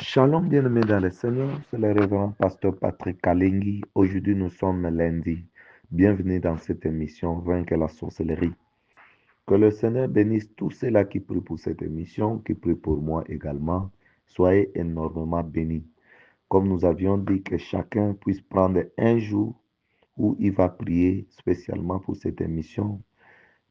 Shalom bien-aimés dans le Seigneur, c'est le révérend pasteur Patrick Kalengi. Aujourd'hui, nous sommes lundi. Bienvenue dans cette émission Vaincre la sorcellerie. Que le Seigneur bénisse tous ceux-là qui prient pour cette émission, qui prient pour moi également. Soyez énormément bénis. Comme nous avions dit, que chacun puisse prendre un jour où il va prier spécialement pour cette émission,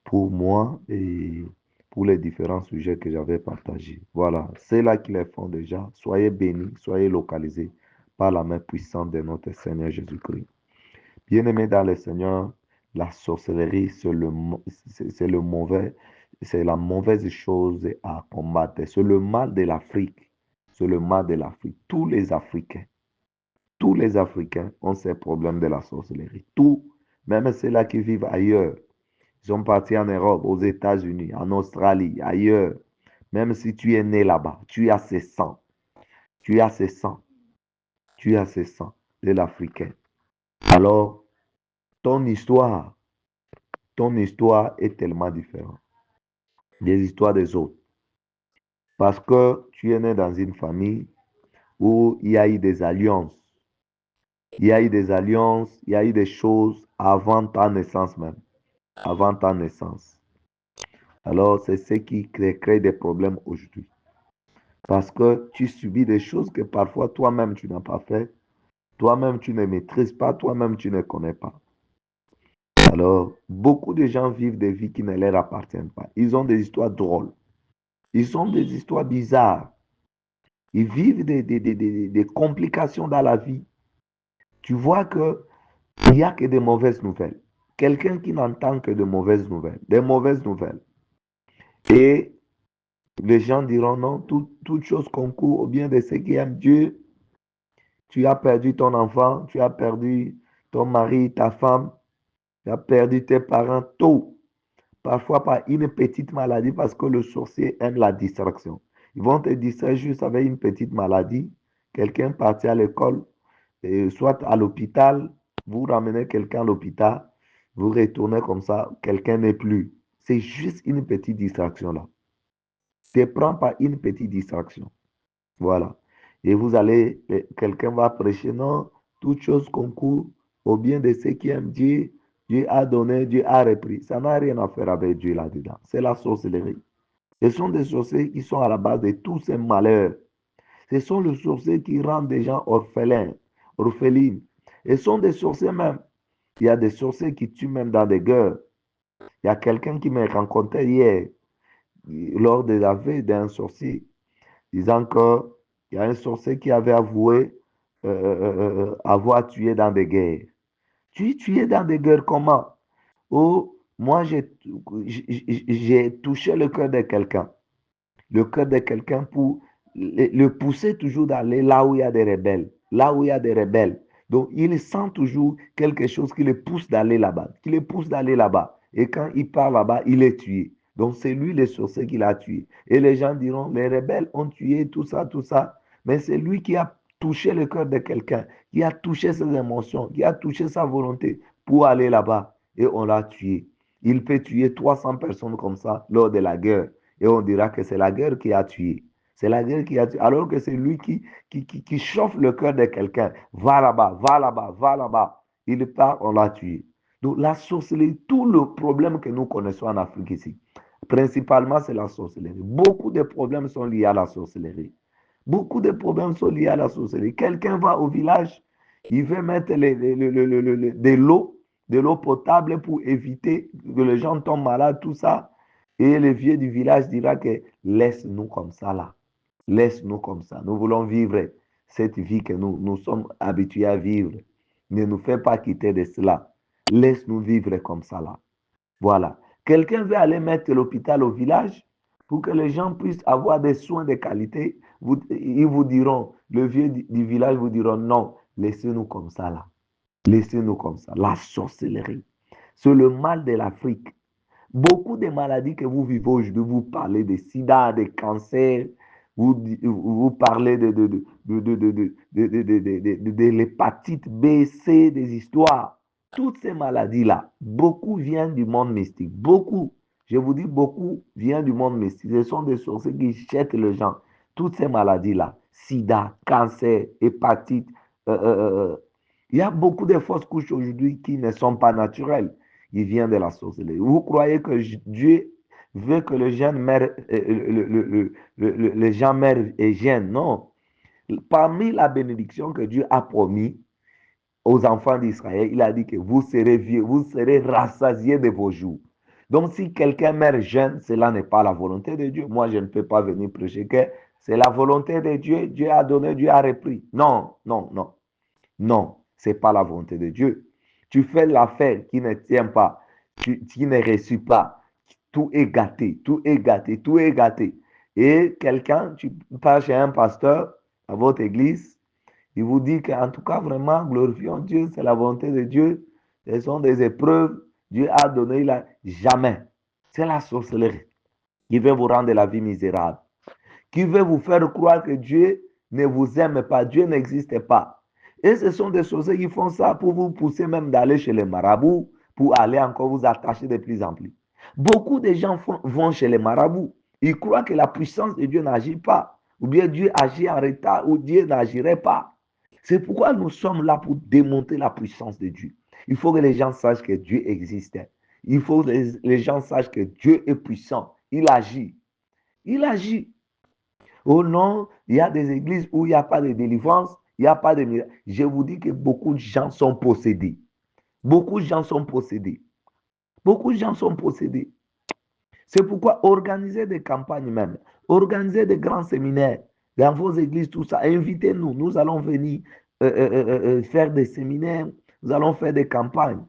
pour moi et pour les différents sujets que j'avais partagés. Voilà, c'est là qui les font déjà. Soyez bénis, soyez localisés par la main puissante de notre Seigneur Jésus-Christ. Bien-aimés dans le Seigneur, la sorcellerie, c'est le mauvais, c'est la mauvaise chose à combattre. C'est le mal de l'Afrique. C'est le mal de l'Afrique. Tous les Africains ont ces problèmes de la sorcellerie. Tous, même ceux-là qui vivent ailleurs. Ils sont partis en Europe, aux États-Unis, en Australie, ailleurs. Même si tu es né là-bas, tu as ce sang. Tu as ce sang. Tu as ce sang de l'Africain. Alors, ton histoire, ton histoire est tellement différente des histoires des autres. Parce que tu es né dans une famille où il y a eu des alliances. Il y a eu des alliances, il y a eu des choses avant ta naissance même. Avant ta naissance. Alors, c'est ce qui crée des problèmes aujourd'hui. Parce que tu subis des choses que parfois toi-même tu n'as pas fait, toi-même tu ne maîtrises pas, toi-même tu ne connais pas. Alors, beaucoup de gens vivent des vies qui ne leur appartiennent pas. Ils ont des histoires drôles. Ils ont des histoires bizarres. Ils vivent des complications dans la vie. Tu vois qu'il n'y a que des mauvaises nouvelles. Quelqu'un qui n'entend que de mauvaises nouvelles, des mauvaises nouvelles. Et les gens diront non, toute chose concourt au bien de ceux qui aiment Dieu. Tu as perdu ton enfant, tu as perdu ton mari, ta femme, tu as perdu tes parents, tout. Parfois par une petite maladie parce que le sorcier aime la distraction. Ils vont te distraire juste avec une petite maladie. Quelqu'un parti à l'école, soit à l'hôpital, vous ramenez quelqu'un à l'hôpital, vous retournez comme ça, quelqu'un n'est plus. C'est juste une petite distraction là. Ne prends pas une petite distraction. Voilà. Et vous allez, quelqu'un va prêcher, non, toute chose concourt au bien de ceux qui aiment Dieu. Dieu a donné, Dieu a repris. Ça n'a rien à faire avec Dieu là-dedans. C'est la sorcellerie. Ce sont des sorciers qui sont à la base de tous ces malheurs. Ce sont les sorciers qui rendent des gens orphelins, orphelines. Et ce sont des sorciers même. Il y a des sorciers qui tuent même dans des guerres. Il y a quelqu'un qui m'a rencontré hier lors de la veille d'un sorcier disant qu'il y a un sorcier qui avait avoué avoir tué dans des guerres. Tu tué dans des guerres comment? Oh, moi, j'ai touché le cœur de quelqu'un. Le cœur de quelqu'un pour le pousser toujours d'aller là où il y a des rebelles. Là où il y a des rebelles. Donc, il sent toujours quelque chose qui le pousse d'aller là-bas. Qui le pousse d'aller là-bas. Et quand il part là-bas, il est tué. Donc, c'est lui le sorcier qui l'a tué. Et les gens diront, les rebelles ont tué tout ça, tout ça. Mais c'est lui qui a touché le cœur de quelqu'un, qui a touché ses émotions, qui a touché sa volonté pour aller là-bas. Et on l'a tué. Il peut tuer 300 personnes comme ça lors de la guerre. Et on dira que c'est la guerre qui a tué. C'est la guerre qui a tué. Alors que c'est lui qui chauffe le cœur de quelqu'un. Va là-bas, va là-bas, va là-bas. Il part, on l'a tué. Donc la sorcellerie, tout le problème que nous connaissons en Afrique ici, principalement c'est la sorcellerie. Beaucoup de problèmes sont liés à la sorcellerie. Beaucoup de problèmes sont liés à la sorcellerie. Quelqu'un va au village, il veut mettre de l'eau potable pour éviter que les gens tombent malades, tout ça. Et le vieux du village dira que laisse-nous comme ça là. Laisse-nous comme ça. Nous voulons vivre cette vie que nous sommes habitués à vivre. Ne nous fais pas quitter de cela. Laisse-nous vivre comme ça là. Voilà. Quelqu'un veut aller mettre l'hôpital au village pour que les gens puissent avoir des soins de qualité. Ils vous diront, le vieux du village vous diront non, laissez-nous comme ça là. Laissez-nous comme ça. La sorcellerie. C'est le mal de l'Afrique. Beaucoup de maladies que vous vivez aujourd'hui, vous parlez de sida, de cancer, vous parlez de l'hépatite B, C, des histoires. Toutes ces maladies-là, beaucoup viennent du monde mystique. Beaucoup, je vous dis beaucoup, viennent du monde mystique. Ce sont des sorciers qui jettent les gens. toutes ces maladies-là, sida, cancer, hépatite, il y a beaucoup de fausses couches aujourd'hui qui ne sont pas naturelles. Ils viennent de la sorcellerie. Vous croyez que Dieu veut que le jeune mère, le jeune mère est jeune? Non. Parmi la bénédiction que Dieu a promis aux enfants d'Israël, il a dit que vous serez vieux, vous serez rassasiés de vos jours. Donc, si quelqu'un meurt jeune, cela n'est pas la volonté de Dieu. Moi, je ne peux pas venir prêcher que c'est la volonté de Dieu. Dieu a donné, Dieu a repris. Non, non, non. Non, ce n'est pas la volonté de Dieu. Tu fais l'affaire qui ne tient pas, qui ne réussit pas. Tout est gâté, tout est gâté, tout est gâté. Et quelqu'un, tu pars chez un pasteur à votre église, il vous dit qu'en tout cas, vraiment, glorifions Dieu, c'est la volonté de Dieu. Ce sont des épreuves. Dieu a donné là. Jamais. C'est la sorcellerie qui veut vous rendre la vie misérable, qui veut vous faire croire que Dieu ne vous aime pas, Dieu n'existe pas. Et ce sont des sorciers qui font ça pour vous pousser même d'aller chez les marabouts, pour aller encore vous attacher de plus en plus. Beaucoup de gens vont chez les marabouts. Ils croient que la puissance de Dieu n'agit pas, ou bien Dieu agit en retard, ou Dieu n'agirait pas. C'est pourquoi nous sommes là pour démonter la puissance de Dieu. Il faut que les gens sachent que Dieu existe. Il faut que les gens sachent que Dieu est puissant. Il agit. Il agit. Oh non, il y a des églises où il n'y a pas de délivrance, il n'y a pas de miracle. Je vous dis que beaucoup de gens sont possédés. Beaucoup de gens sont possédés. Beaucoup de gens sont possédés. C'est pourquoi organisez des campagnes même, organisez des grands séminaires dans vos églises, tout ça. Invitez-nous, nous allons venir faire des séminaires, nous allons faire des campagnes.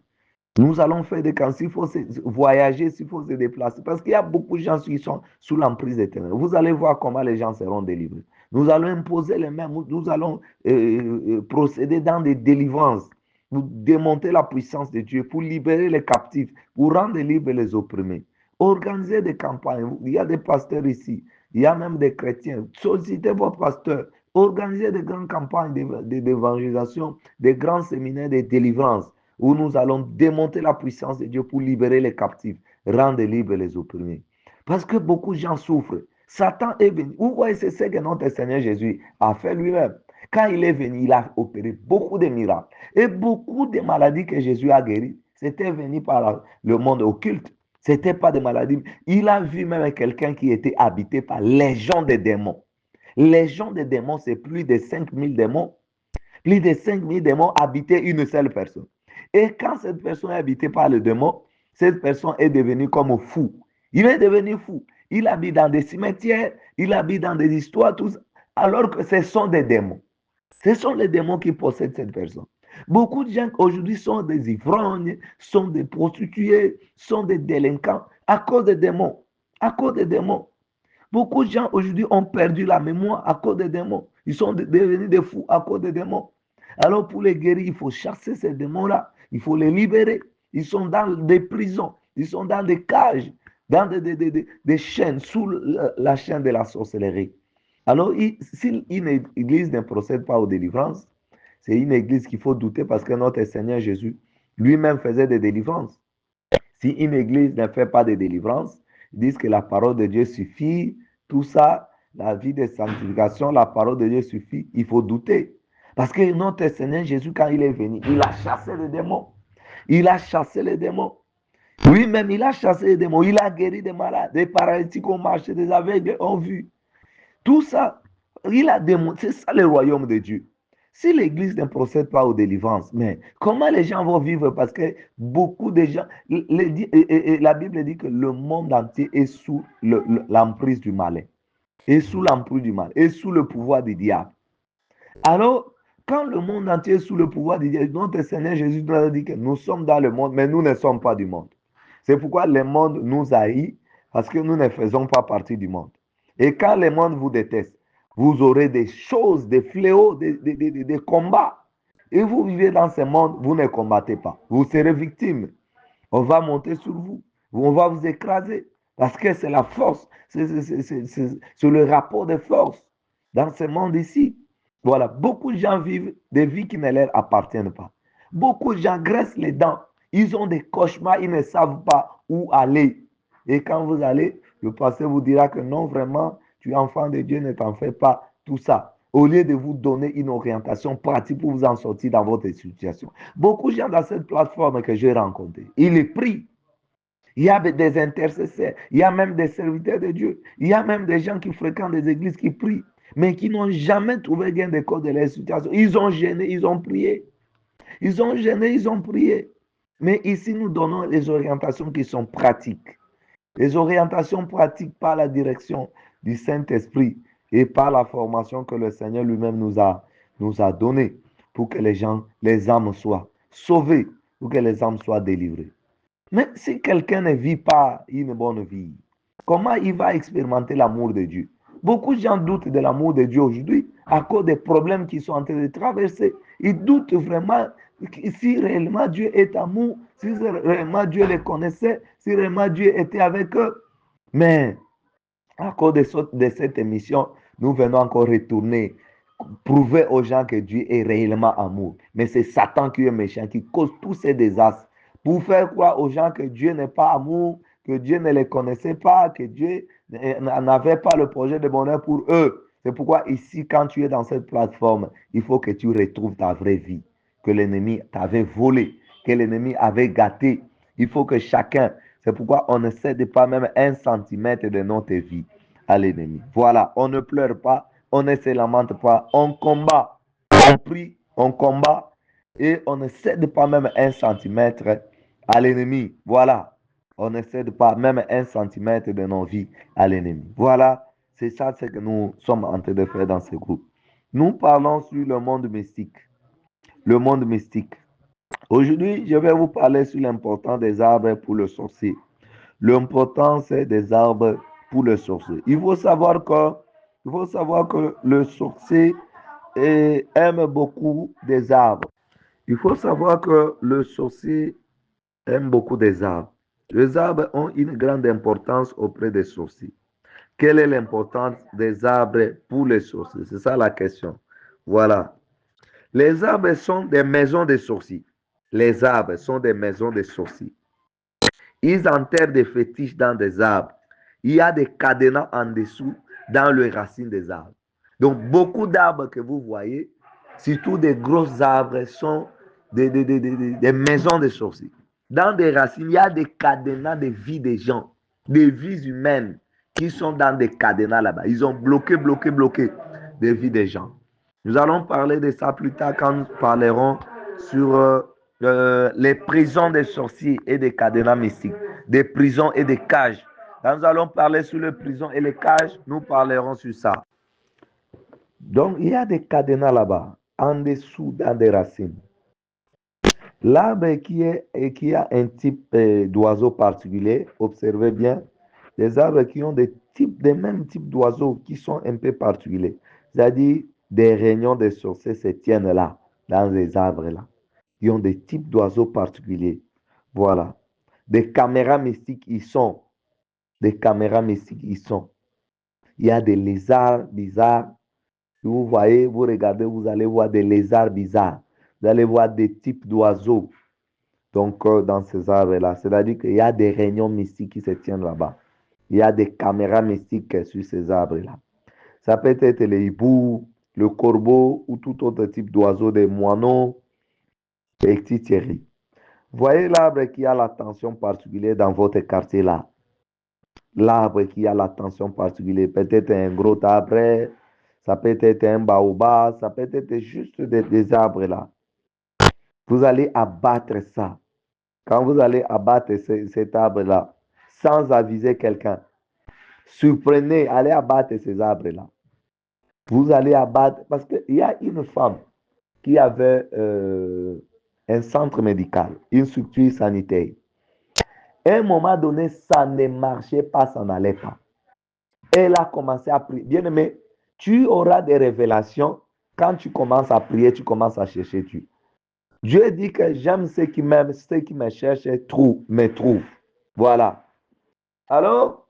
Nous allons faire des camps, s'il faut voyager, s'il faut se déplacer, parce qu'il y a beaucoup de gens qui sont sous l'emprise éternelle. Vous allez voir comment les gens seront délivrés. Nous allons imposer les mains, nous allons procéder dans des délivrances, pour démonter la puissance de Dieu, pour libérer les captifs, pour rendre libres les opprimés. Organiser des campagnes. Il y a des pasteurs ici, il y a même des chrétiens. Sollicitez vos pasteurs. Organisez des grandes campagnes d'évangélisation, des grands séminaires de délivrance où nous allons démonter la puissance de Dieu pour libérer les captifs, rendre libres les opprimés. Parce que beaucoup de gens souffrent. Satan est venu. Vous voyez, c'est ce que notre Seigneur Jésus a fait lui-même. Quand il est venu, il a opéré beaucoup de miracles. Et beaucoup de maladies que Jésus a guéries, c'était venu par le monde occulte. Ce n'était pas des maladies. Il a vu même quelqu'un qui était habité par légion de démons. Légion de démons, c'est plus de 5000 démons. Plus de 5000 démons habitaient une seule personne. Et quand cette personne est habitée par le démon, cette personne est devenue comme fou. Il est devenu fou. Il habite dans des cimetières, il habite dans des histoires, tout ça, alors que ce sont des démons. Ce sont les démons qui possèdent cette personne. Beaucoup de gens aujourd'hui sont des ivrognes, sont des prostituées, sont des délinquants à cause des démons. À cause des démons. Beaucoup de gens aujourd'hui ont perdu la mémoire à cause des démons. Ils sont devenus des fous à cause des démons. Alors pour les guérir, il faut chasser ces démons-là. Il faut les libérer. Ils sont dans des prisons. Ils sont dans des cages, dans des chaînes, sous la chaîne de la sorcellerie. Alors, si une église ne procède pas aux délivrances, c'est une église qu'il faut douter parce que notre Seigneur Jésus lui-même faisait des délivrances. Si une église ne fait pas de délivrance, ils disent que la parole de Dieu suffit, tout ça, la vie de sanctification, la parole de Dieu suffit, il faut douter. Parce que notre Seigneur Jésus, quand il est venu, il a chassé les démons. Il a chassé les démons. Lui-même, il a chassé les démons. Il a guéri des malades, des paralytiques ont marché, des aveugles ont vu. Tout ça, il a démontré, c'est ça le royaume de Dieu. Si l'Église ne procède pas aux délivrances, mais comment les gens vont vivre? Parce que beaucoup de gens, la Bible dit que le monde entier est sous l'emprise du malin, est sous l'emprise du mal, est sous le pouvoir du diable. Alors, quand le monde entier est sous le pouvoir du diable, notre Seigneur Jésus nous a dit que nous sommes dans le monde, mais nous ne sommes pas du monde. C'est pourquoi le monde nous haït, parce que nous ne faisons pas partie du monde. Et quand le monde vous déteste, vous aurez des choses, des fléaux, des combats. Et vous vivez dans ce monde, vous ne combattez pas. Vous serez victime. On va monter sur vous. On va vous écraser. Parce que c'est la force. C'est le rapport de force dans ce monde ici. Voilà. Beaucoup de gens vivent des vies qui ne leur appartiennent pas. Beaucoup de gens graissent les dents. Ils ont des cauchemars. Ils ne savent pas où aller. Et quand vous allez, le pasteur vous dira que non, vraiment, tu es enfant de Dieu, ne t'en fais pas, tout ça. Au lieu de vous donner une orientation pratique pour vous en sortir dans votre situation. Beaucoup de gens dans cette plateforme que j'ai rencontrée, ils prient. Il y a des intercesseurs, il y a même des serviteurs de Dieu, il y a même des gens qui fréquentent des églises qui prient, mais qui n'ont jamais trouvé gain de cause de leur situation. Ils ont gêné, ils ont prié. Ils ont gêné, ils ont prié. Mais ici, nous donnons les orientations qui sont pratiques. Les orientations pratiques par la direction du Saint-Esprit et par la formation que le Seigneur lui-même nous a donnée pour que les gens, les âmes soient sauvées, pour que les âmes soient délivrées. Mais si quelqu'un ne vit pas une bonne vie, comment il va expérimenter l'amour de Dieu? Beaucoup de gens doutent de l'amour de Dieu aujourd'hui à cause des problèmes qu'ils sont en train de traverser. Ils doutent vraiment si réellement Dieu est amour, si réellement Dieu les connaissait, si réellement Dieu était avec eux. Mais à cause de cette émission, nous venons encore retourner, prouver aux gens que Dieu est réellement amour. Mais c'est Satan qui est méchant, qui cause tous ces désastres. Pour faire croire aux gens que Dieu n'est pas amour, que Dieu ne les connaissait pas, que Dieu n'avait pas le projet de bonheur pour eux. C'est pourquoi ici, quand tu es dans cette plateforme, il faut que tu retrouves ta vraie vie, que l'ennemi t'avait volé, que l'ennemi avait gâté. Il faut que chacun, c'est pourquoi on ne cède pas même un centimètre de notre vie à l'ennemi. Voilà, on ne pleure pas, on ne se lamente pas, on combat, on prie, on combat et on ne cède pas même un centimètre à l'ennemi. Voilà, on ne cède pas même un centimètre de nos vies à l'ennemi. Voilà, c'est ça ce que nous sommes en train de faire dans ce groupe. Nous parlons sur le monde mystique. Le monde mystique. Aujourd'hui, je vais vous parler sur l'importance des arbres pour le sorcier. L'importance des arbres pour le sorcier. Il faut savoir que le sorcier aime beaucoup des arbres. Il faut savoir que le sorcier aime beaucoup des arbres. Les arbres ont une grande importance auprès des sorciers. Quelle est l'importance des arbres pour les sorciers? C'est ça la question. Voilà. Les arbres sont des maisons de sorciers. Les arbres sont des maisons de sorciers. Ils enterrent des fétiches dans des arbres. Il y a des cadenas en dessous dans les racines des arbres. Donc, beaucoup d'arbres que vous voyez, surtout des gros arbres, sont des maisons de sorciers. Dans des racines, il y a des cadenas de vie des gens, des vies humaines qui sont dans des cadenas là-bas. Ils ont bloqué des vies des gens. Nous allons parler de ça plus tard quand nous parlerons sur les prisons des sorciers et des cadenas mystiques, des prisons et des cages. Quand nous allons parler sur les prisons et les cages, nous parlerons sur ça. Donc, il y a des cadenas là-bas, en dessous, dans des racines. L'arbre qui a un type d'oiseau particulier, observez bien, les arbres qui ont des mêmes types d'oiseaux qui sont un peu particuliers. C'est-à-dire, des réunions de sorciers se tiennent là, dans les arbres là, qui ont des types d'oiseaux particuliers. Voilà. Des caméras mystiques, ils sont. Des caméras mystiques, ils sont. Il y a des lézards bizarres. Si vous voyez, vous regardez, vous allez voir des lézards bizarres. Vous allez voir des types d'oiseaux. Donc, dans ces arbres-là, c'est-à-dire qu'il y a des réunions mystiques qui se tiennent là-bas. Il y a des caméras mystiques sur ces arbres-là. Ça peut être les hiboux, le corbeau ou tout autre type d'oiseau, des moineaux, des petits thierry. Voyez l'arbre qui a l'attention particulière dans votre quartier là. L'arbre qui a l'attention particulière, peut-être un gros arbre, ça peut être un baobab, ça peut être juste des arbres là. Vous allez abattre ça. Quand vous allez abattre cet arbre-là, sans aviser quelqu'un, surprenez, allez abattre ces arbres-là. Vous allez abattre, parce qu'il y a une femme qui avait un centre médical, une structure sanitaire. À un moment donné, ça ne marchait pas, ça n'allait pas. Elle a commencé à prier. Bien aimé, tu auras des révélations. Quand tu commences à prier, tu commences à chercher Dieu. Dieu dit que j'aime ceux qui m'aiment, ceux qui me cherchent, me trouvent. Voilà. Alors,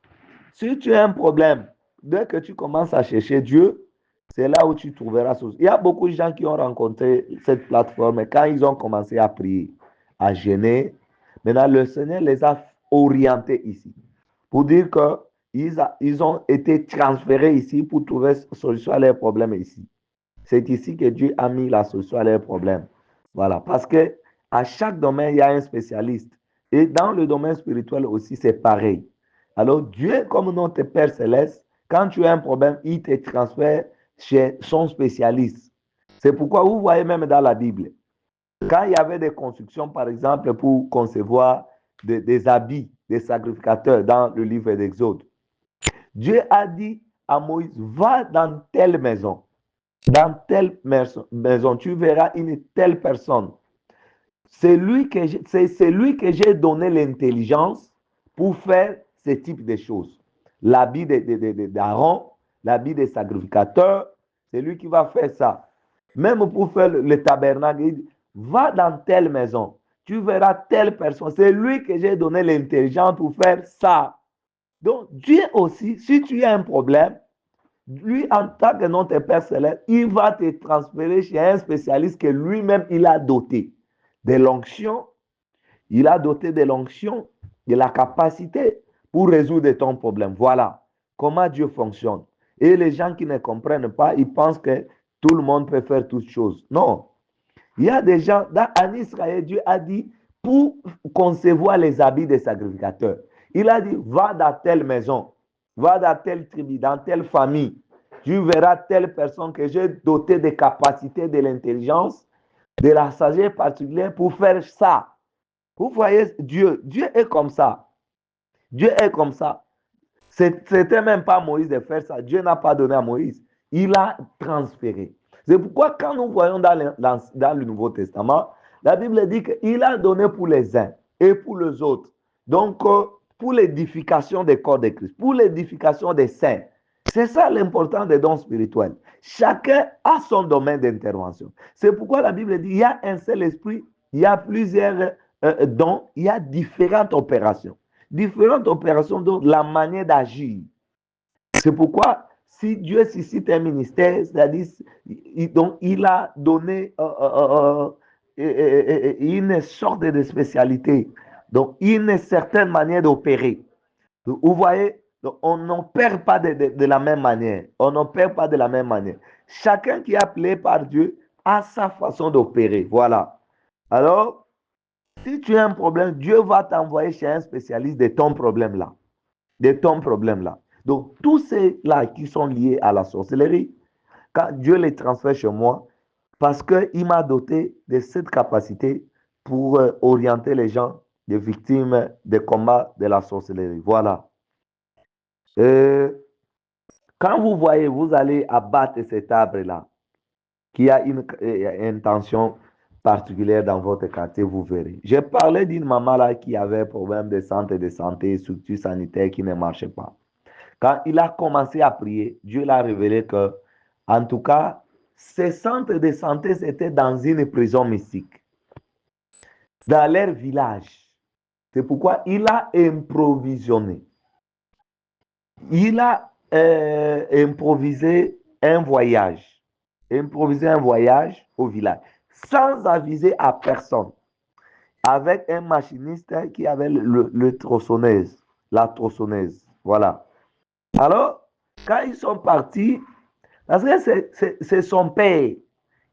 si tu as un problème, dès que tu commences à chercher Dieu, c'est là où tu trouveras source. Il y a beaucoup de gens qui ont rencontré cette plateforme et quand ils ont commencé à prier, à jeûner, maintenant le Seigneur les a orientés ici pour dire que ils ont été transférés ici pour trouver solution à leurs problèmes ici. C'est ici que Dieu a mis la solution à leurs problèmes. Voilà, parce que à chaque domaine, il y a un spécialiste. Et dans le domaine spirituel aussi, c'est pareil. Alors, Dieu, comme notre Père céleste, quand tu as un problème, il te transfère chez son spécialiste. C'est pourquoi vous voyez même dans la Bible, quand il y avait des constructions, par exemple, pour concevoir des habits des sacrificateurs dans le livre d'Exode, Dieu a dit à Moïse, va dans telle maison. Dans telle maison, tu verras une telle personne. C'est lui que j'ai donné l'intelligence pour faire ce type de choses. L'habit d'Aaron, l'habit des sacrificateurs, c'est lui qui va faire ça. Même pour faire le tabernacle, il dit, va dans telle maison, tu verras telle personne. C'est lui que j'ai donné l'intelligence pour faire ça. Donc, Dieu aussi, si tu as un problème, lui, en tant que notre Père céleste, il va te transférer chez un spécialiste que lui-même, il a doté de l'onction, il a doté de l'onction, de la capacité pour résoudre ton problème. Voilà comment Dieu fonctionne. Et les gens qui ne comprennent pas, ils pensent que tout le monde peut faire toutes choses. Non. Il y a des gens, en Israël, Dieu a dit, pour concevoir les habits des sacrificateurs, il a dit, va dans telle maison, va dans telle tribu, dans telle famille, tu verras telle personne que j'ai dotée des capacités, de l'intelligence, de la sagesse particulière pour faire ça. Vous voyez, Dieu est comme ça. Dieu est comme ça. C'était même pas Moïse de faire ça. Dieu n'a pas donné à Moïse. Il a transféré. C'est pourquoi quand nous voyons dans le Nouveau Testament, la Bible dit qu'il a donné pour les uns et pour les autres. Donc, pour l'édification des corps de Christ, pour l'édification des saints. C'est ça l'important des dons spirituels. Chacun a son domaine d'intervention. C'est pourquoi la Bible dit il y a un seul esprit, il y a plusieurs dons, il y a différentes opérations. Différentes opérations, donc la manière d'agir. C'est pourquoi, si Dieu suscite un ministère, c'est-à-dire, donc il a donné une sorte de spécialité, donc une certaine manière d'opérer. Vous voyez, donc on n'opère pas de la même manière. On n'opère pas de la même manière. Chacun qui est appelé par Dieu a sa façon d'opérer. Voilà. Alors, si tu as un problème, Dieu va t'envoyer chez un spécialiste de ton problème là. De ton problème là. Donc, tous ceux-là qui sont liés à la sorcellerie, quand Dieu les transfère chez moi, parce qu'il m'a doté de cette capacité pour orienter les gens, des victimes des combats de la sorcellerie. Voilà. Euh, Quand vous voyez, vous allez abattre cet arbre-là, qui a une intention particulière dans votre quartier, vous verrez. J'ai parlé d'une maman là qui avait un problème de santé, structure sanitaire qui ne marchait pas. Quand il a commencé à prier, Dieu l'a révélé que, en tout cas, ces centres de santé, c'était dans une prison mystique, dans leur village. C'est pourquoi il a improvisionné. Il a improvisé un voyage au village, sans aviser à personne, avec un machiniste qui avait le tronçonneuse, la tronçonneuse. Voilà. Alors, quand ils sont partis, parce que c'est son père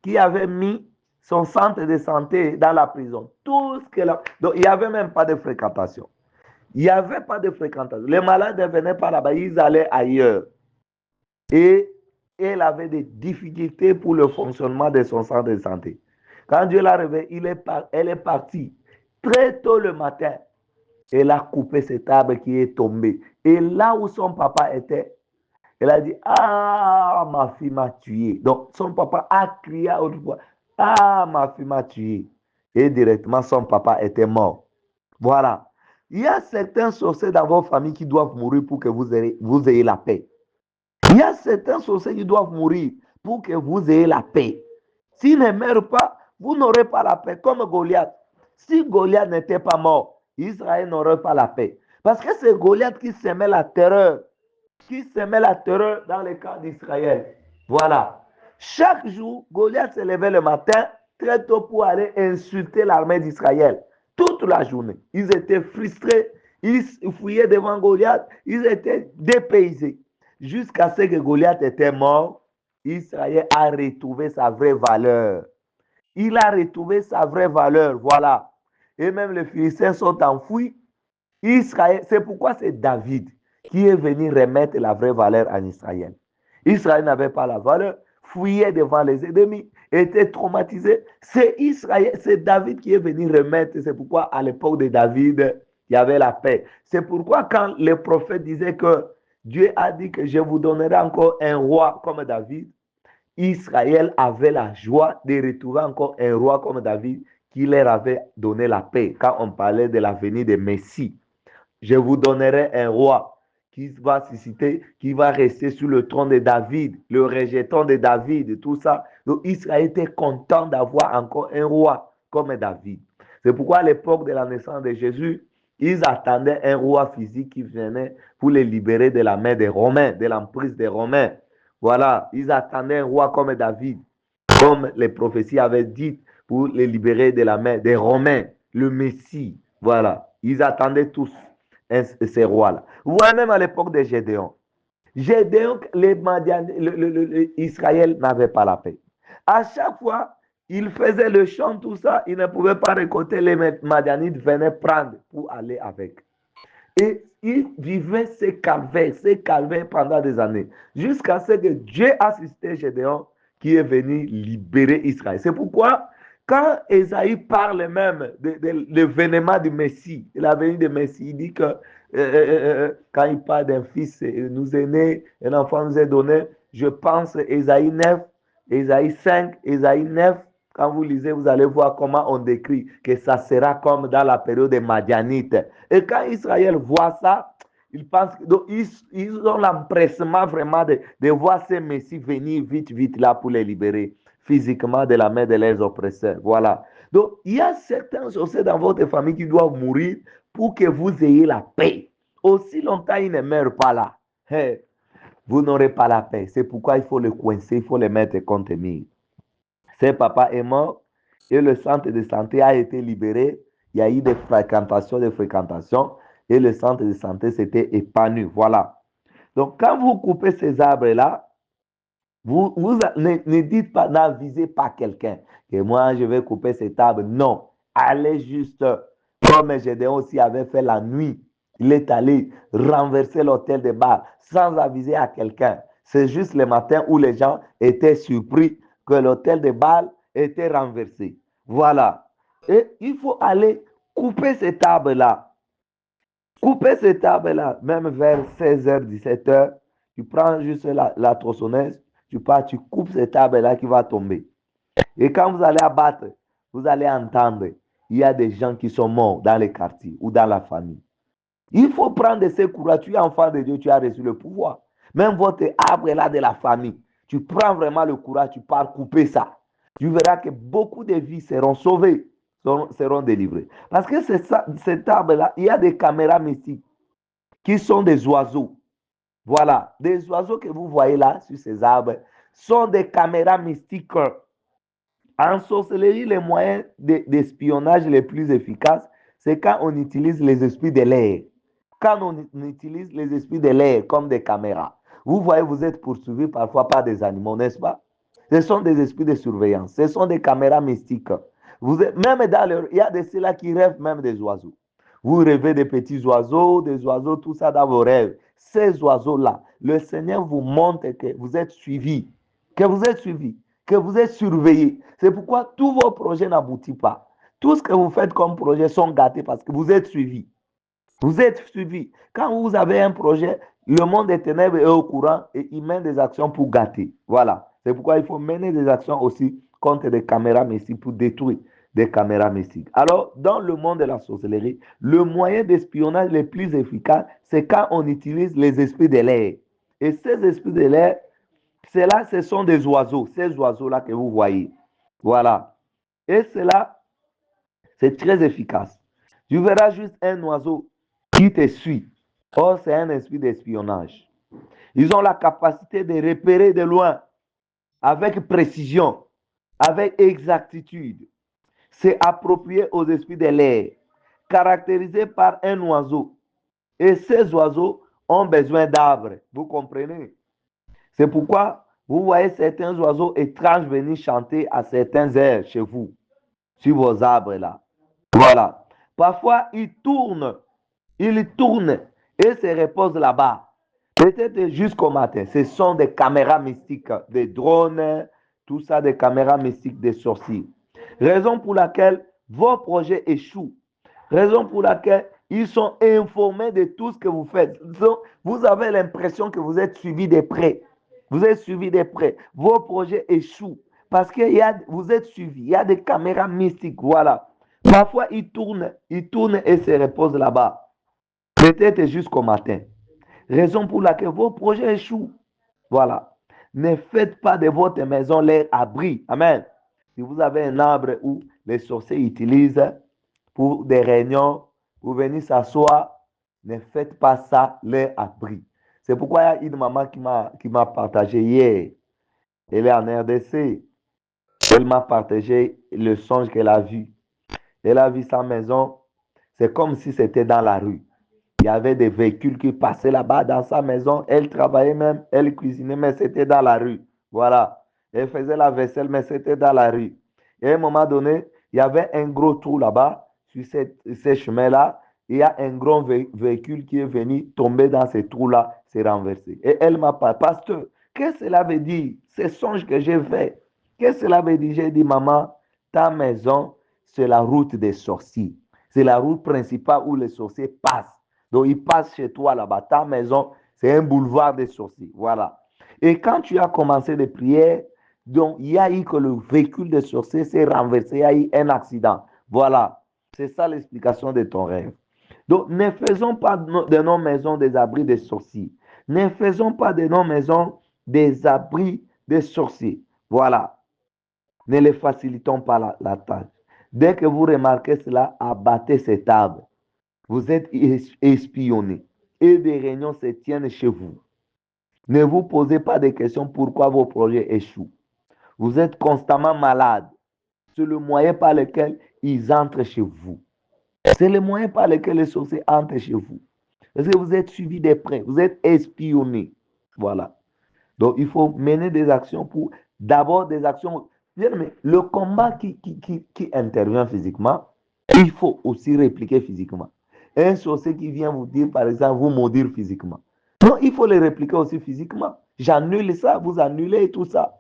qui avait mis son centre de santé dans la prison. Tout ce qu'elle a... Donc, il n'y avait même pas de fréquentation. Il n'y avait pas de fréquentation. Les malades ne venaient pas là-bas, ils allaient ailleurs. Et elle avait des difficultés pour le fonctionnement de son centre de santé. Quand Dieu l'a réveillée, elle est partie très tôt le matin. Elle a coupé cet arbre qui est tombé. Et là où son papa était, elle a dit, ah, ma fille m'a tué. Donc, son papa a crié autrefois, ah, ma fille m'a tué. Et directement, son papa était mort. Voilà. Il y a certains sorciers dans vos familles qui doivent mourir pour que vous ayez la paix. Il y a certains sorciers qui doivent mourir pour que vous ayez la paix. S'ils ne meurent pas, vous n'aurez pas la paix, comme Goliath. Si Goliath n'était pas mort, Israël n'aurait pas la paix. Parce que c'est Goliath qui semait la terreur, dans les camps d'Israël. Voilà. Chaque jour, Goliath se levait le matin très tôt pour aller insulter l'armée d'Israël. Toute la journée. Ils étaient frustrés. Ils fouillaient devant Goliath, ils étaient dépaysés. Jusqu'à ce que Goliath était mort, Israël a retrouvé sa vraie valeur. Il a retrouvé sa vraie valeur, voilà. Et même les Philistins sont enfouis. Israël, c'est pourquoi c'est David qui est venu remettre la vraie valeur en Israël. Israël n'avait pas la valeur, fuyait devant les ennemis, était traumatisé. C'est Israël, c'est David qui est venu remettre. C'est pourquoi à l'époque de David, il y avait la paix. C'est pourquoi quand les prophètes disaient que Dieu a dit que je vous donnerai encore un roi comme David, Israël avait la joie de retrouver encore un roi comme David qui leur avait donné la paix quand on parlait de la venue de Messie. Je vous donnerai un roi qui va susciter, qui va rester sur le trône de David, le rejeton de David, tout ça. Donc Israël était content d'avoir encore un roi comme David. C'est pourquoi à l'époque de la naissance de Jésus, ils attendaient un roi physique qui venait pour les libérer de la main des Romains, de l'emprise des Romains. Voilà, ils attendaient un roi comme David, comme les prophéties avaient dit, pour les libérer de la main des Romains, le Messie. Voilà, ils attendaient tous ces rois-là. Voire même à l'époque de Gédéon. Gédéon, Israël n'avait pas la paix. À chaque fois, il faisait le chant, tout ça, il ne pouvait pas récolter, les Madianites venaient prendre pour aller avec. Et il vivait ces calvaires pendant des années, jusqu'à ce que Dieu a suscité Gédéon qui est venu libérer Israël. C'est pourquoi, quand Esaïe parle même de l'événement du Messie, de la venue du Messie, il dit que quand il parle d'un fils nous est né, un enfant nous est donné, je pense Esaïe 9, Esaïe 5, Esaïe 9, quand vous lisez, vous allez voir comment on décrit que ça sera comme dans la période des Madianites. Et quand Israël voit ça, ils pensent, donc ils ont l'empressement vraiment de voir ces messies venir vite, vite là pour les libérer physiquement de la main de leurs oppresseurs. Voilà. Donc, il y a certains aussi dans votre famille qui doivent mourir pour que vous ayez la paix. Aussi longtemps ils ne meurent pas là, hey, vous n'aurez pas la paix. C'est pourquoi il faut le coincer, il faut le mettre contre mur. Ses papa est mort et le centre de santé a été libéré. Il y a eu des fréquentations et le centre de santé s'était épanoui. Voilà. Donc, quand vous coupez ces arbres-là, vous ne dites pas, n'avisez pas quelqu'un que moi, je vais couper cet arbre. Non. Allez juste, comme Gédéon aussi avait fait la nuit. Il est allé renverser l'hôtel de Baal sans aviser à quelqu'un. C'est juste le matin où les gens étaient surpris que l'hôtel de Baal était renversé. Voilà. Et il faut aller couper cet arbre-là. Couper cet arbre-là, même vers 16h, 17h, tu prends juste la tronçonneuse, tu pars, tu coupes cet arbre-là qui va tomber. Et quand vous allez abattre, vous allez entendre, il y a des gens qui sont morts dans les quartiers ou dans la famille. Il faut prendre ce courage. Tu es enfant de Dieu, tu as reçu le pouvoir. Même votre arbre-là de la famille, tu prends vraiment le courage, tu pars couper ça. Tu verras que beaucoup de vies seront sauvées, seront délivrées. Parce que cet arbre-là, il y a des caméras mystiques qui sont des oiseaux. Voilà, des oiseaux que vous voyez là sur ces arbres sont des caméras mystiques. En sorcellerie, les moyens d'espionnage les plus efficaces, c'est quand on utilise les esprits de l'air. Quand on utilise les esprits de l'air comme des caméras. Vous voyez, vous êtes poursuivi parfois par des animaux, n'est-ce pas? Ce sont des esprits de surveillance. Ce sont des caméras mystiques. Même il y a de ceux-là qui rêvent même des oiseaux. Vous rêvez des petits oiseaux, des oiseaux, tout ça dans vos rêves. Ces oiseaux-là, le Seigneur vous montre que vous êtes suivis, que vous êtes suivis, que vous êtes surveillés. C'est pourquoi tous vos projets n'aboutissent pas. Tout ce que vous faites comme projet sont gâtés parce que vous êtes suivis. Vous êtes suivis. Quand vous avez un projet, le monde des ténèbres est au courant et il mène des actions pour gâter. Voilà. C'est pourquoi il faut mener des actions aussi contre des caméras mystiques pour détruire des caméras mystiques. Alors, dans le monde de la sorcellerie, le moyen d'espionnage le plus efficace, c'est quand on utilise les esprits de l'air. Et ces esprits de l'air, ceux-là, ce sont des oiseaux. Ces oiseaux-là que vous voyez. Voilà. Et cela, c'est très efficace. Tu verras juste un oiseau qui te suit. Or, c'est un esprit d'espionnage. Ils ont la capacité de repérer de loin, avec précision, avec exactitude. C'est approprié aux esprits de l'air, caractérisé par un oiseau. Et ces oiseaux ont besoin d'arbres. Vous comprenez? C'est pourquoi vous voyez certains oiseaux étranges venir chanter à certains airs chez vous, sur vos arbres là. Voilà. Parfois, ils tournent et se reposent là-bas. Peut-être jusqu'au matin. Ce sont des caméras mystiques, des drones, tout ça, des caméras mystiques des sorciers. Raison pour laquelle vos projets échouent. Raison pour laquelle ils sont informés de tout ce que vous faites. Vous avez l'impression que vous êtes suivi de près. Vous êtes suivi de près. Vos projets échouent parce que vous êtes suivi. Il y a des caméras mystiques. Voilà. Parfois, ils tournent et se reposent là-bas. Peut-être jusqu'au matin. Raison pour laquelle vos projets échouent. Voilà. Ne faites pas de votre maison leur abri. Amen. Si vous avez un arbre où les sorciers utilisent pour des réunions, pour venir s'asseoir, ne faites pas ça leur abri. C'est pourquoi il y a une maman qui m'a partagé hier. Elle est en RDC. Elle m'a partagé le songe qu'elle a vu. Elle a vu sa maison. C'est comme si c'était dans la rue. Il y avait des véhicules qui passaient là-bas dans sa maison. Elle travaillait même, elle cuisinait, mais c'était dans la rue. Voilà. Elle faisait la vaisselle, mais c'était dans la rue. Et à un moment donné, il y avait un gros trou là-bas, sur ces chemins-là. Il y a un grand véhicule qui est venu tomber dans ce trou-là, s'est renversé. Et elle m'a parlé, pasteur, qu'est-ce que cela veut dire? Ces songes que j'ai fait. Qu'est-ce que cela veut dire? J'ai dit, maman, ta maison, c'est la route des sorciers. C'est la route principale où les sorciers passent. Donc, ils passent chez toi là-bas. Ta maison, c'est un boulevard des sorciers. Voilà. Et quand tu as commencé les prières, donc, il y a eu que le véhicule des sorciers s'est renversé. Il y a eu un accident. Voilà. C'est ça l'explication de ton rêve. Donc, ne faisons pas de nos maisons des abris des sorciers. Ne faisons pas de nos maisons des abris des sorciers. Voilà. Ne les facilitons pas la tâche. Dès que vous remarquez cela, abattez cet arbre. Vous êtes espionné et des réunions se tiennent chez vous. Ne vous posez pas de questions pourquoi vos projets échouent. Vous êtes constamment malade. C'est le moyen par lequel ils entrent chez vous. C'est le moyen par lequel les sorciers entrent chez vous. Parce que vous êtes suivi de près, vous êtes espionné. Voilà. Donc, il faut mener des actions pour, d'abord des actions. Mais le combat qui intervient physiquement, il faut aussi répliquer physiquement. Un sorcier qui vient vous dire, par exemple, vous maudire physiquement. Non, il faut les répliquer aussi physiquement. J'annule ça, vous annulez tout ça.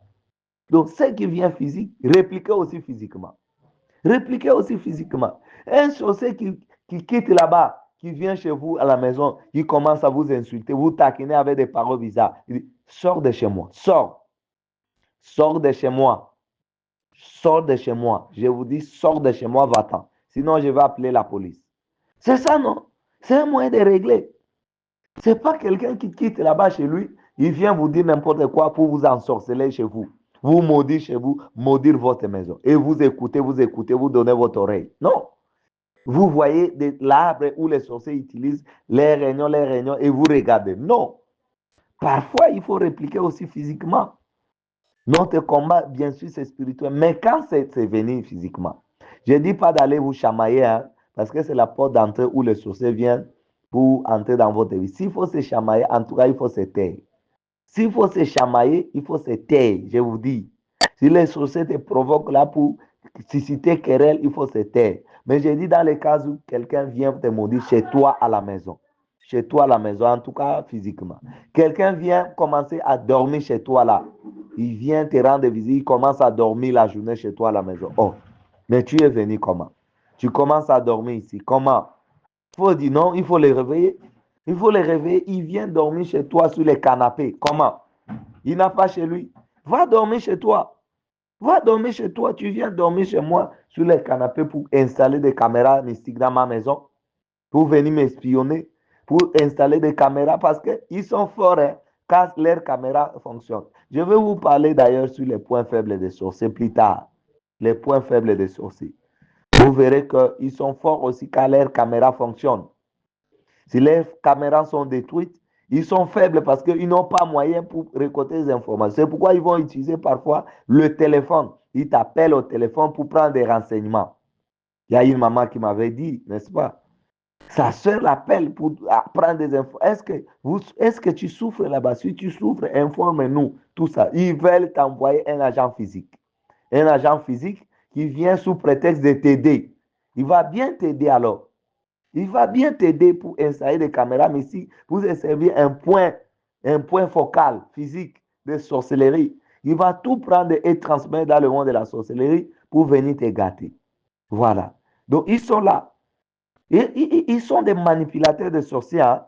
Donc, ce qui vient physique, répliquez aussi physiquement. Répliquez aussi physiquement. Un sorcier qui quitte là-bas, qui vient chez vous à la maison, qui commence à vous insulter, vous taquiner avec des paroles bizarres. Il dit, sors de chez moi, sors. Sors de chez moi. Sors de chez moi. Je vous dis, sors de chez moi, va-t'en. Sinon, je vais appeler la police. C'est ça, non? C'est un moyen de régler. Ce n'est pas quelqu'un qui quitte là-bas chez lui, il vient vous dire n'importe quoi pour vous ensorceler chez vous. Vous maudire chez vous, maudire votre maison. Et vous écoutez, vous donnez votre oreille. Non. Vous voyez l'arbre où les sorciers utilisent les réunions, et vous regardez. Non. Parfois, il faut répliquer aussi physiquement. Notre combat, bien sûr, c'est spirituel. Mais quand c'est venu physiquement, je ne dis pas d'aller vous chamailler, hein, parce que c'est la porte d'entrée où les sorciers viennent pour entrer dans votre vie. S'il faut se chamailler, en tout cas, il faut se taire. S'il faut se chamailler, il faut se taire, je vous dis. Si les sorciers te provoquent là pour susciter querelle, il faut se taire. Mais je dis dans les cas où quelqu'un vient te maudire chez toi à la maison. Chez toi à la maison, en tout cas physiquement. Quelqu'un vient commencer à dormir chez toi là. Il vient te rendre visite, il commence à dormir la journée chez toi à la maison. Oh, mais tu es venu comment? Tu commences à dormir ici. Comment? Il faut dire non, il faut les réveiller. Il faut les réveiller. Il vient dormir chez toi sur les canapés. Comment? Il n'a pas chez lui. Va dormir chez toi. Va dormir chez toi. Tu viens dormir chez moi sur les canapés pour installer des caméras mystiques dans ma maison. Pour venir m'espionner. Pour installer des caméras parce qu'ils sont forts hein, quand leurs caméras fonctionnent. Je vais vous parler d'ailleurs sur les points faibles des sorciers plus tard. Les points faibles des sorciers. Vous verrez qu'ils sont forts aussi quand leurs caméras fonctionnent. Si les caméras sont détruites, ils sont faibles parce qu'ils n'ont pas moyen pour récolter les informations. C'est pourquoi ils vont utiliser parfois le téléphone. Ils t'appellent au téléphone pour prendre des renseignements. Il y a une maman qui m'avait dit, n'est-ce pas? Sa soeur l'appelle pour prendre des infos. Est-ce que tu souffres là-bas? Si tu souffres, informe-nous. Tout ça. Ils veulent t'envoyer un agent physique. Un agent physique qui vient sous prétexte de t'aider. Il va bien t'aider alors. Il va bien t'aider pour installer des caméras, mais si vous servir un point focal physique de sorcellerie, il va tout prendre et transmettre dans le monde de la sorcellerie pour venir te gâter. Voilà. Donc, ils sont là. Ils sont des manipulateurs de sorciers. Hein.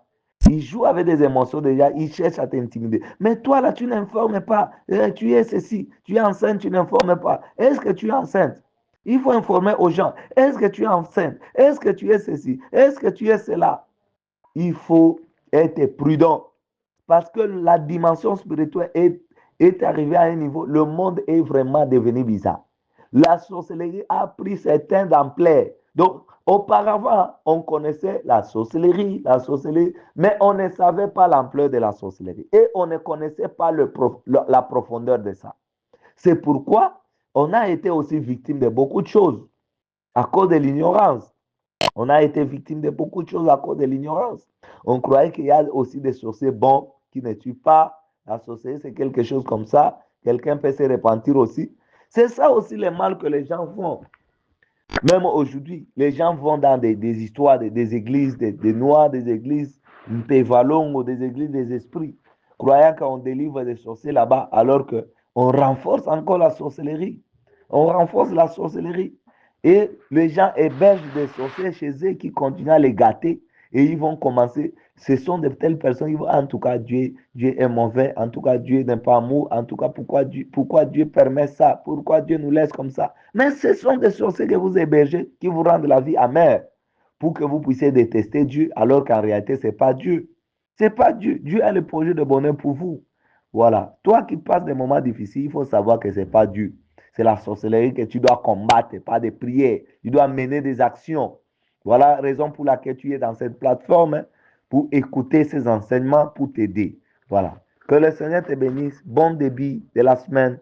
Ils jouent avec des émotions déjà, ils cherchent à t'intimider. Mais toi, là, tu n'informes pas. Tu es ceci, tu es enceinte, tu n'informes pas. Est-ce que tu es enceinte? Il faut informer aux gens. Est-ce que tu es enceinte? Est-ce que tu es ceci? Est-ce que tu es cela? Il faut être prudent. Parce que la dimension spirituelle est arrivée à un niveau, le monde est vraiment devenu bizarre. La sorcellerie a pris certaines ampleurs. Donc, auparavant, on connaissait la sorcellerie, mais on ne savait pas l'ampleur de la sorcellerie. Et on ne connaissait pas la profondeur de ça. C'est pourquoi on a été aussi victime de beaucoup de choses à cause de l'ignorance. On a été victime de beaucoup de choses à cause de l'ignorance. On croyait qu'il y a aussi des sorciers bons qui ne tuent pas. La sorcellerie, c'est quelque chose comme ça. Quelqu'un peut se repentir aussi. C'est ça aussi le mal que les gens font. Même aujourd'hui, les gens vont dans des histoires des églises, des noirs, des églises Pévalon ou des églises des esprits, croyant qu'on délivre des sorciers là-bas, alors qu'on renforce encore la sorcellerie. On renforce la sorcellerie. Et les gens hébergent des sorciers chez eux qui continuent à les gâter et ils vont commencer. Ce sont de telles personnes qui vont, en tout cas, Dieu est mauvais, en tout cas, Dieu n'est pas amour, en tout cas, pourquoi Dieu permet ça, pourquoi Dieu nous laisse comme ça. Mais ce sont des sorciers que vous hébergez qui vous rendent la vie amère pour que vous puissiez détester Dieu, alors qu'en réalité, ce n'est pas Dieu. Ce n'est pas Dieu. Dieu a le projet de bonheur pour vous. Voilà. Toi qui passes des moments difficiles, il faut savoir que ce n'est pas Dieu. C'est la sorcellerie que tu dois combattre, pas des prières. Tu dois mener des actions. Voilà la raison pour laquelle tu es dans cette plateforme, hein, pour écouter ces enseignements, pour t'aider. Voilà. Que le Seigneur te bénisse. Bon début de la semaine.